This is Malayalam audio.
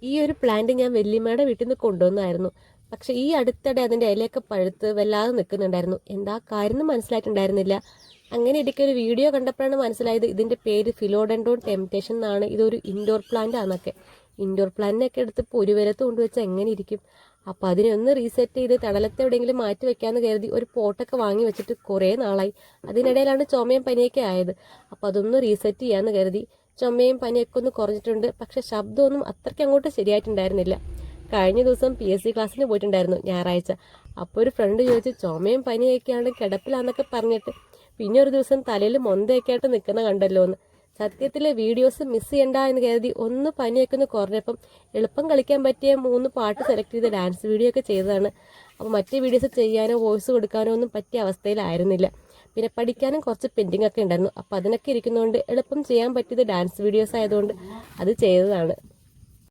ഈ ഒരു പ്ലാന്റ് ഞാൻ വല്യമ്മയുടെ വീട്ടിൽ നിന്ന് കൊണ്ടുവന്നായിരുന്നു. പക്ഷെ ഈ അടുത്തിടെ അതിൻ്റെ ഇലയൊക്കെ പഴുത്ത് വല്ലാതെ നിൽക്കുന്നുണ്ടായിരുന്നു. എന്താ കാര്യം മനസ്സിലായിട്ടുണ്ടായിരുന്നില്ല. അങ്ങനെ ഇടയ്ക്ക് ഒരു വീഡിയോ കണ്ടപ്പോഴാണ് മനസ്സിലായത് ഇതിൻ്റെ പേര് ഫിലോഡെൻഡ്രോൺ ടെംപ്റ്റേഷൻ എന്നാണ്. ഇതൊരു ഇൻഡോർ പ്ലാന്റ് ആണെന്നൊക്കെ. ഇൻഡോർ പ്ലാന്റിനൊക്കെ എടുത്ത് ഇപ്പോൾ ഒരു വരത്ത് കൊണ്ടുവച്ചാൽ എങ്ങനെ ഇരിക്കും? അപ്പോൾ അതിനെ ഒന്ന് റീസെറ്റ് ചെയ്ത് തണലത്തെ എവിടെയെങ്കിലും മാറ്റി വെക്കാമെന്ന് കരുതി ഒരു പോട്ടൊക്കെ വാങ്ങി വെച്ചിട്ട് കുറേ നാളായി. അതിനിടയിലാണ് ചുമയും പനിയൊക്കെ ആയത്. അപ്പോൾ അതൊന്ന് റീസെറ്റ് ചെയ്യാമെന്ന് കരുതി. ചുമയും പനിയൊക്കെ ഒന്ന് കുറഞ്ഞിട്ടുണ്ട്. പക്ഷെ ശബ്ദമൊന്നും അത്രയ്ക്ക് അങ്ങോട്ട് ശരിയായിട്ടുണ്ടായിരുന്നില്ല. കഴിഞ്ഞ ദിവസം PSC ക്ലാസ്സിന് പോയിട്ടുണ്ടായിരുന്നു ഞായറാഴ്ച. അപ്പോൾ ഒരു ഫ്രണ്ട് ചോദിച്ചു ചുമയും പനിയൊക്കെയാണ് കിടപ്പിലാന്നൊക്കെ പറഞ്ഞിട്ട് പിന്നെ ഒരു ദിവസം തലയിൽ മൊന്തയൊക്കെ ആയിട്ട് നിൽക്കുന്ന കണ്ടല്ലോ എന്ന്. സത്യത്തിൽ വീഡിയോസ് മിസ് ചെയ്യണ്ട എന്ന് കരുതി ഒന്ന് പനിയൊക്കെ ഒന്ന് കുറഞ്ഞപ്പം എളുപ്പം കളിക്കാൻ പറ്റിയ 3 പാട്ട് സെലക്ട് ചെയ്ത് ഡാൻസ് വീഡിയോ ഒക്കെ ചെയ്തതാണ്. അപ്പോൾ മറ്റു വീഡിയോസ് ചെയ്യാനോ വോയിസ് കൊടുക്കാനോ ഒന്നും പറ്റിയ അവസ്ഥയിലായിരുന്നില്ല. പിന്നെ പഠിക്കാനും കുറച്ച് പെൻഡിങ് ഒക്കെ ഉണ്ടായിരുന്നു. അപ്പോൾ അതിനൊക്കെ ഇരിക്കുന്നതുകൊണ്ട് എളുപ്പം ചെയ്യാൻ പറ്റിയത് ഡാൻസ് വീഡിയോസ് ആയതുകൊണ്ട് അത് ചെയ്തതാണ്.